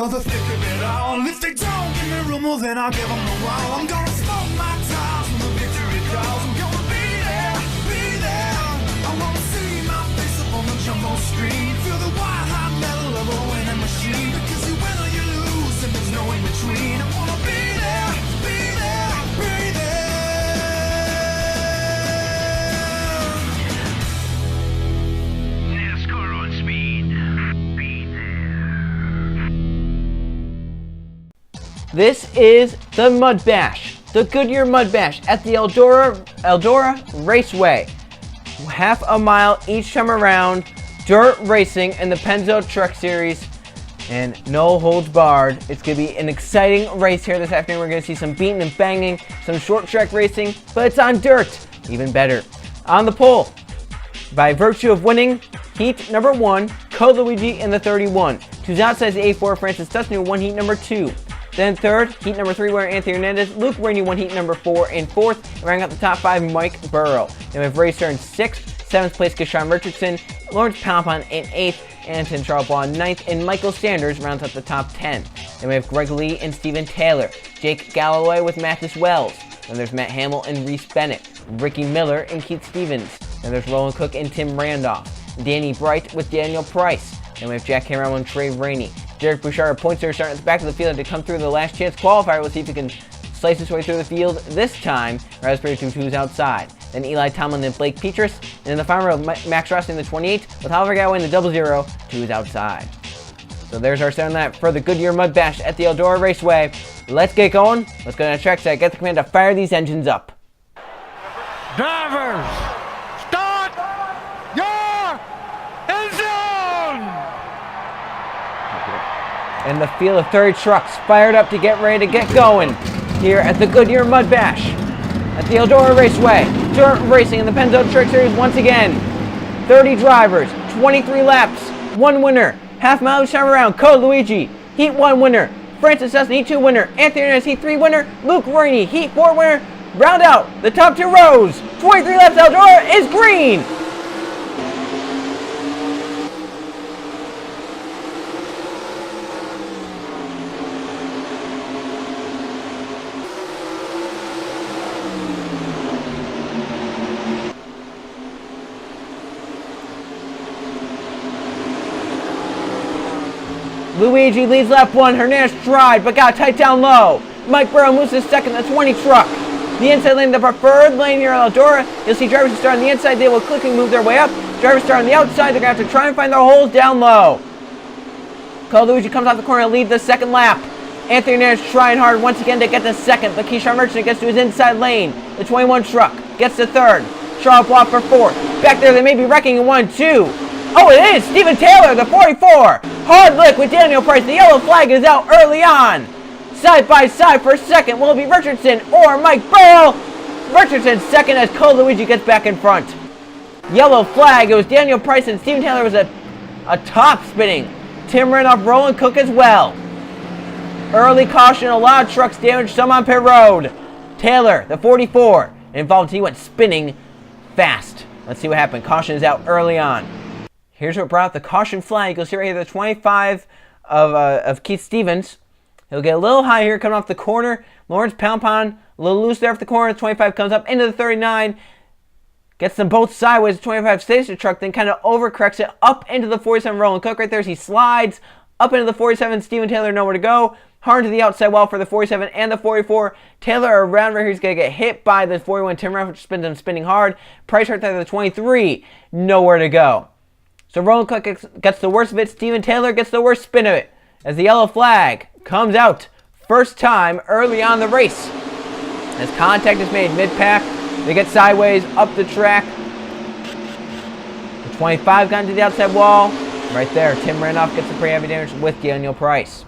for the thick of it all. If they don't give me room, well then I'll give them a while. I'm gonna smoke my tires when the victory calls. I'm gonna be there, be there. I wanna see my face up on the jumbo screen. Feel the white hot metal of a winning machine. Because you win or you lose and there's no in between. I wanna be there, be there, be there. NASCAR on speed. Be there. This is the Mudbash, the Goodyear Mudbash at the Eldora Raceway. Half a mile each time around, dirt racing in the Pennzoil Truck Series, and no holds barred. It's going to be an exciting race here this afternoon. We're going to see some beating and banging, some short track racing, but it's on dirt, even better. On the pole, by virtue of winning heat number 1, Code Luigi in the 31. Who's outside the A4, Francis Dustin won heat number 2. Then third, heat number 3, where Anthony Hernandez. Luke Rainey won heat number 4 and 4th. And rounding out the top 5, Mike Burrow. Then we have racer in 6th, 7th place, Keshawn Richardson. Lawrence Palpon in 8th. Anton Charlebois in 9th. And Michael Sanders rounds up the top 10. Then we have Greg Lee and Steven Taylor. Jake Galloway with Mathis Wells. Then there's Matt Hamill and Reese Bennett. Ricky Miller and Keith Stevens. Then there's Roland Cook and Tim Randolph. Danny Bright with Daniel Price. Then we have Jack Cameron and Trey Rainey. Derek Bouchard points are starting at the back of the field to come through the last chance qualifier. We'll see if he can slice his way through the field this time. Raspberry 2-2's outside. Then Eli Tomlin and Blake Petrus. And in the final row, Max Rossi in the 28, with Oliver Galloway in the 00, 2 is outside. So there's our start on that for the Goodyear Mudbash at the Eldora Raceway. Let's get going. Let's go to the track side. Get the command to fire these engines up. Drivers, start your engine! And the field of 30 trucks fired up to get ready to get going here at the Goodyear Mudbash at the Eldora Raceway. Dirt racing in the Pennzoil Truck Series once again. 30 drivers, 23 laps, 1 winner. Half mile each time around. Code Luigi, Heat 1 winner. Francis Dustin, Heat 2 winner. Anthony Hernandez, Heat 3 winner. Luke Rainey, Heat 4 winner. Round out the top 2 rows. 23 laps. Eldora is green. Luigi leads lap 1. Hernandez tried, but got tight down low. Mike Burrow moves to second, the 20 truck. The inside lane, the preferred lane here at Eldora. You'll see drivers who start on the inside. They will quickly move their way up. Drivers start on the outside. They're going to have to try and find their holes down low. Cole Luigi comes off the corner to lead the second lap. Anthony Hernandez trying hard once again to get to second, but Keshawn Richardson gets to his inside lane. The 21 truck gets to third. Charlebois for 4th. Back there, they may be wrecking in 1-2. Oh, it is Steven Taylor, the 44. Hard lick with Daniel Price. The yellow flag is out early on. Side by side for second. Will it be Richardson or Mike Burrow? Richardson second as Cole Luigi gets back in front. Yellow flag. It was Daniel Price and Steven Taylor was a top spinning. Tim Randolph, Roland Cook as well. Early caution. A lot of trucks damaged. Some on pit road. Taylor, the 44, involved. He went spinning fast. Let's see what happened. Caution is out early on. Here's what brought the caution flag. You'll see right here the 25 of Keith Stevens. He'll get a little high here coming off the corner. Lawrence Palpon, a little loose there off the corner. 25 comes up into the 39. Gets them both sideways. The 25 stays the truck, then kind of overcorrects it up into the 47 Roland Cook right there as he slides up into the 47. Steven Taylor nowhere to go. Hard to the outside wall for the 47 and the 44. Taylor around right here. He's going to get hit by the 41 Tim Randolph, which spins him spinning hard. Price right there, the 23. Nowhere to go. So Roland Cook gets the worst of it. Steven Taylor gets the worst spin of it as the yellow flag comes out first time early on the race. As contact is made mid-pack, they get sideways up the track. The 25 got into the outside wall. Right there, Tim Randolph gets some pretty heavy damage with Daniel Price.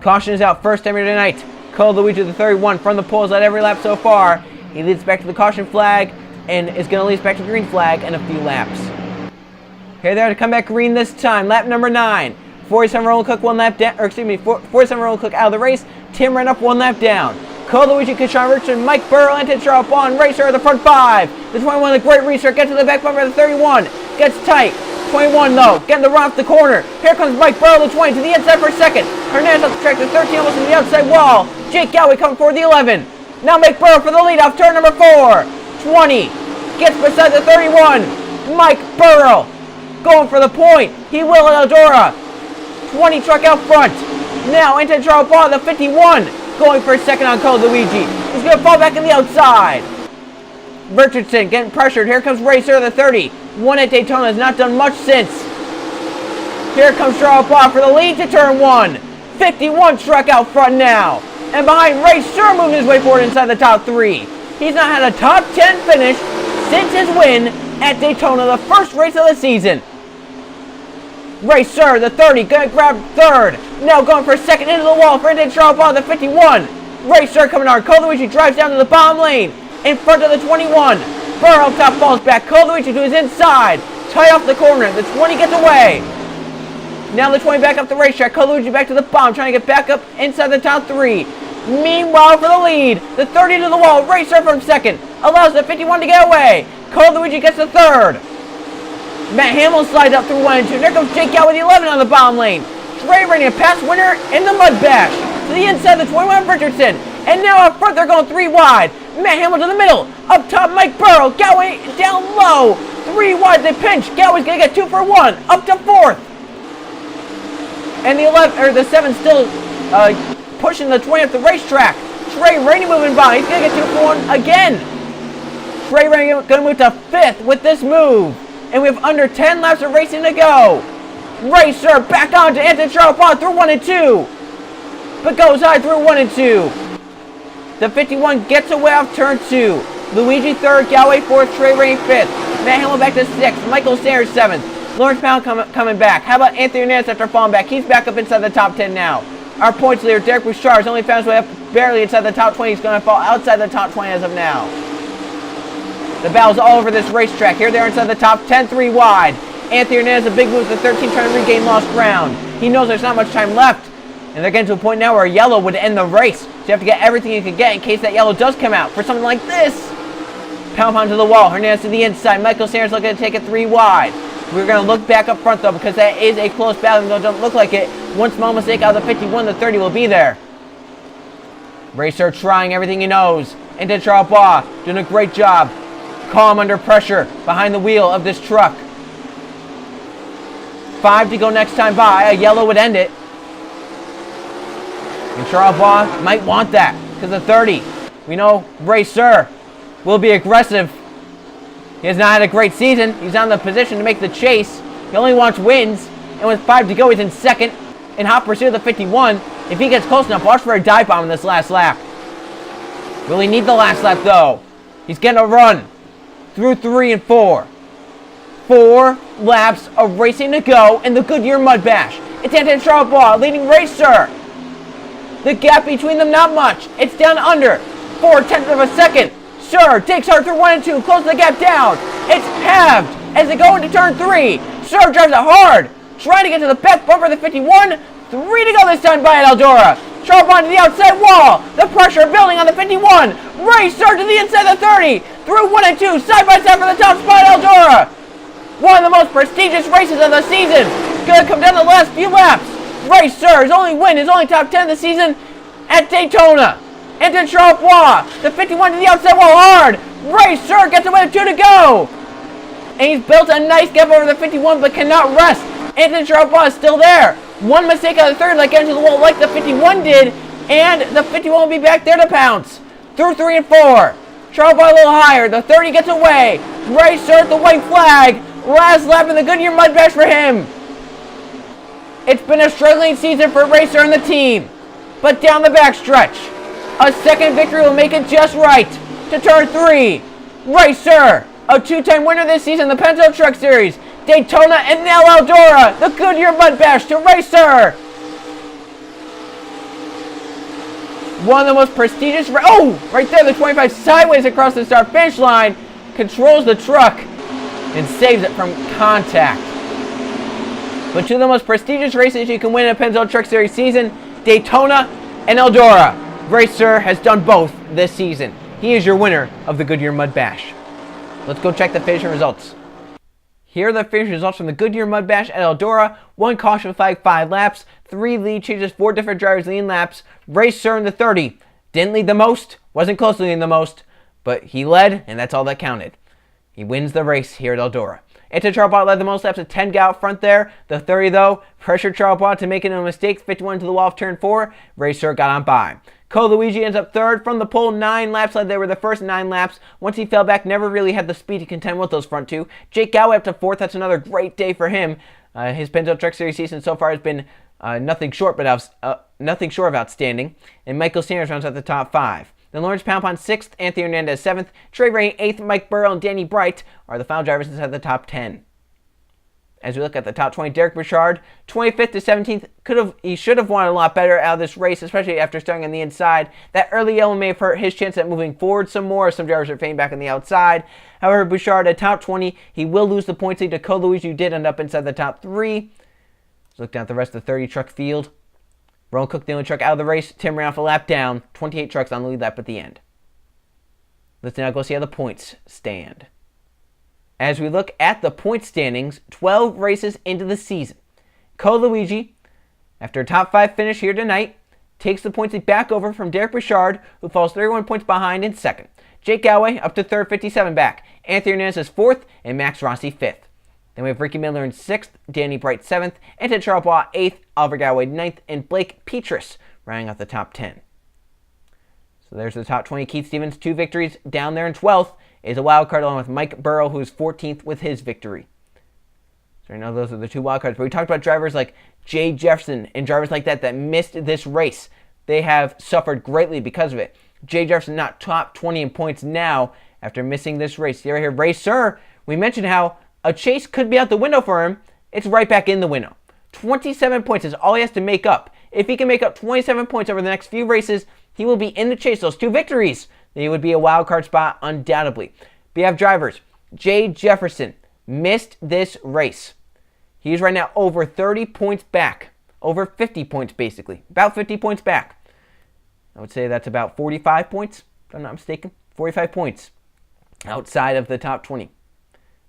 Caution is out first time here tonight. Cole Luigi the 31 from the poles at every lap so far. He leads back to the caution flag and is going to lead us back to the green flag in a few laps. Here they are to come back green this time. Lap number 9. 47 Roland Cook 1 lap down, 47 Roland Cook out of the race. Tim Randolph 1 lap down. Cole Luigi, Keshawn Richardson, Mike Burrow, and Charlebois, Racer at the front 5. The 21, the great restart, gets to the back bumper of the 31. Gets tight. 21 though, getting the run off the corner. Here comes Mike Burrow, the 20 to the inside for a second. Hernandez off the track to 13, almost to the outside wall. Jake Galloway coming for the 11. Now Mike Burrow for the lead off turn number 4. 20 gets beside the 31. Mike Burrow going for the point. He will at Eldora. 20 truck out front. Now into Charles Ball, the 51. Going for a second on Cole Luigi. He's going to fall back in the outside. Richardson getting pressured. Here comes Racer, the 30. One at Daytona has not done much since. Here comes Charles Ball for the lead to turn 1. 51 truck out front now. And behind Racer moving his way forward inside the top 3. He's not had a top 10 finish since his win at Daytona, the first race of the season. Racer, the 30, gonna grab third. Now going for a second into the wall for Indian Charles Ball, the 51. Racer coming on. Cole Luigi drives down to the bottom lane in front of the 21. Burrow top falls back. Cole Luigi to his inside. Tie off the corner. The 20 gets away. Now the 20 back up the racetrack. Cole Luigi back to the bottom, trying to get back up inside the top 3. Meanwhile, for the lead, the 30 to the wall. Racer from second. Allows the 51 to get away. Cole Luigi gets the third. Matt Hamill slides up through 1 and 2. There comes Jake out with the 11 on the bottom lane. Trey Rainey, a pass winner in the Mudbash. To the inside, the 21 of Richardson. And now up front, they're going 3 wide. Matt Hamill to the middle. Up top, Mike Burrow. Galloway down low. 3 wide, they pinch. Galloway's going to get 2 for 1. Up to 4th. And the 7 still pushing the 20 up the racetrack. Trey Rainey moving by. He's going to get 2 for 1 again. Trey Rainey going to move to 5th with this move. And we have under 10 laps of racing to go. Racer back on to Anthony Charles Ball through 1 and 2. But goes high through 1 and 2. The 51 gets away off turn 2. Luigi 3rd, Galloway 4th, Trey Rainey 5th. Matt Hamill back to 6th. Michael Sanders 7th. Lawrence Pound coming back. How about Anthony Hernandez after falling back? He's back up inside the top 10 now. Our points leader, Derek Bouchard, has only found his way up barely inside the top 20. He's going to fall outside the top 20 as of now. The battle's all over this racetrack. Here they are inside the top 10, 3 wide. Anthony Hernandez, a big move to 13, trying to regain lost ground. He knows there's not much time left. And they're getting to a point now where a yellow would end the race. So you have to get everything you can get in case that yellow does come out for something like this. Pound to the wall. Hernandez to the inside. Michael Sanders looking to take it 3 wide. We're going to look back up front, though, because that is a close battle. It doesn't look like it. One small mistake out of the 51, the 30 will be there. Racer trying everything he knows. Into Charles Baugh, doing a great job. Calm under pressure behind the wheel of this truck. 5 to go next time by. A yellow would end it. And Charles Baugh might want that because the 30. We know Racer will be aggressive. He has not had a great season. He's not in the position to make the chase. He only wants wins. And with 5 to go, he's in second in hot pursuit of the 51. If he gets close enough, watch for a dive bomb in this last lap. Will he need the last lap, though? He's getting a run through 3 and 4. 4 laps of racing to go in the Goodyear Mudbash. It's Anthony Charles Baugh leading Racer. The gap between them, not much. It's down under 4/10 of a second. Sir takes hard through 1 and 2, closes the gap down. It's halved as they go into turn 3. Sir drives it hard, trying to get to the back bumper of the 51. 3 to go this time by at Eldora. Charles Baugh to the outside wall. The pressure building on the 51. Racer to the inside of the 30. Through 1 and 2, side by side for the top spot at Eldora. One of the most prestigious races of the season. Gonna come down the last few laps. Racer, his only win, his only top 10 of the season at Daytona. Into Charles Baugh. The 51 to the outside wall hard. Racer gets away with 2 to go. And he's built a nice gap over the 51 but cannot rest. Anthony Charles Baugh is still there. One mistake out of the 30 like getting to the wall like the 51 did. And the 51 will be back there to pounce. Through 3 and 4. Charles Baugh a little higher. The 30 gets away. Racer at the white flag. Last lap in the Goodyear Mudbash for him. It's been a struggling season for Racer and the team. But down the backstretch, a second victory will make it just right to turn 3. Racer, a 2-time winner this season, the Pennzoil Truck Series, Daytona, and now Eldora, the Goodyear Mudbash to Racer. One of the most prestigious, right there, the 25 sideways across the start-finish line, controls the truck and saves it from contact. But 2 of the most prestigious races you can win in a Pennzoil Truck Series season, Daytona and Eldora. Racer has done both this season. He is your winner of the Goodyear Mudbash. Let's go check the finishing results. Here are the finish results from the Goodyear Mudbash at Eldora. 1 caution flag, 5 laps. 3 lead changes, 4 different drivers leading laps. Racer in the 30. Didn't lead the most, wasn't close to leading the most, but he led, and that's all that counted. He wins the race here at Eldora. Into Charles led the most laps at 10 out front there. The 30, though, pressured Charles to making a mistake. 51 to the wall of turn 4. Racer got on by. Luigi ends up third from the pole. 9 laps led. They were the first 9 laps. Once he fell back, never really had the speed to contend with those front two. Jake Galloway up to 4th. That's another great day for him. His Pennzoil Truck Series season so far has been nothing short of outstanding. And Michael Sanders rounds out the top 5. Then Lawrence Poundpond 6th, Anthony Hernandez 7th, Trey Rain 8th, Mike Burrell and Danny Bright are the final drivers inside the top 10. As we look at the top 20, Derek Bouchard, 25th to 17th, he should have won a lot better out of this race, especially after starting on the inside. That early yellow may have hurt his chance at moving forward some more. Some drivers are fading back on the outside. However, Bouchard at top 20, he will lose the points lead to Luigi, who did end up inside the top 3. Let's look down at the rest of the 30 truck field. Rowan Cook, the only truck out of the race. Tim ran off a lap down. 28 trucks on the lead lap at the end. Let's now go see how the points stand. As we look at the point standings, 12 races into the season, Luigi, after a top 5 finish here tonight, takes the points lead back over from Derek Bouchard, who falls 31 points behind in 2nd. Jake Galloway up to 3rd, 57 back. Anthony Hernandez is 4th, and Max Rossi 5th. Then we have Ricky Miller in 6th, Danny Bright 7th, Anton Charles 8th, Oliver Galloway 9th, and Blake Petrus rounding out the top 10. So there's the top 20. Keith Stevens, 2 victories. Down there in 12th is a wild card along with Mike Burrow, who's 14th with his victory. So right now those are the 2 wild cards. But we talked about drivers like Jay Jefferson and drivers like that missed this race. They have suffered greatly because of it. Jay Jefferson not top 20 in points now after missing this race. See right here, Racer, we mentioned how a chase could be out the window for him. It's right back in the window. 27 points is all he has to make up. If he can make up 27 points over the next few races, he will be in the chase. Those 2 victories, then he would be a wild card spot undoubtedly. We have drivers. Jay Jefferson missed this race. He's right now over 30 points back. Over 50 points basically. About 50 points back. I would say that's about 45 points, if I'm not mistaken. 45 points outside of the top 20.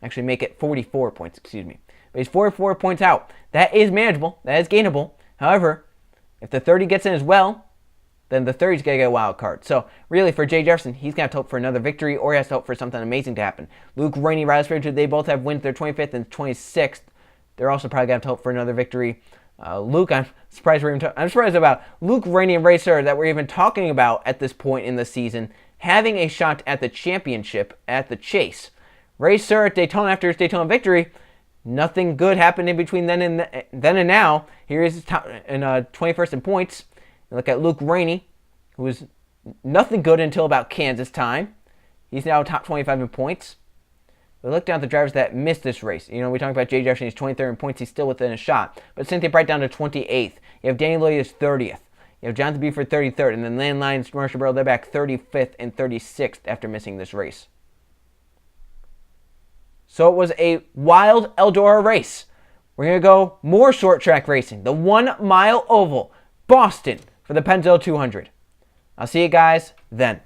Actually make it 44 points, excuse me. But he's 44 points out. That is manageable. That is gainable. However, if the 30 gets in as well, then the 30's going to get a wild card. So really for Jay Jefferson, he's going to have to hope for another victory or he has to hope for something amazing to happen. Luke Rainey, Riley Springfield, they both have wins. They're 25th and 26th. They're also probably going to have to hope for another victory. Luke, I'm surprised about Luke Rainey and Racer that we're even talking about at this point in the season having a shot at the championship at the chase. Racer at Daytona after his Daytona victory, nothing good happened in between then and now. Here is in 21st in points. You look at Luke Rainey, who was nothing good until about Kansas time. He's now top 25 in points. We look down at the drivers that missed this race. You know, we talked about Jay Jefferson. He's 23rd in points. He's still within a shot. But Cynthia Bright down to 28th. You have Danny Lloyd is 30th. You have Jonathan Buford 33rd. And then Landon Lyons, Marshall Burrow, they're back 35th and 36th after missing this race. So it was a wild Eldora race. We're going to go more short track racing. The 1 mile oval, Boston, for the Pennzoil 200. I'll see you guys then.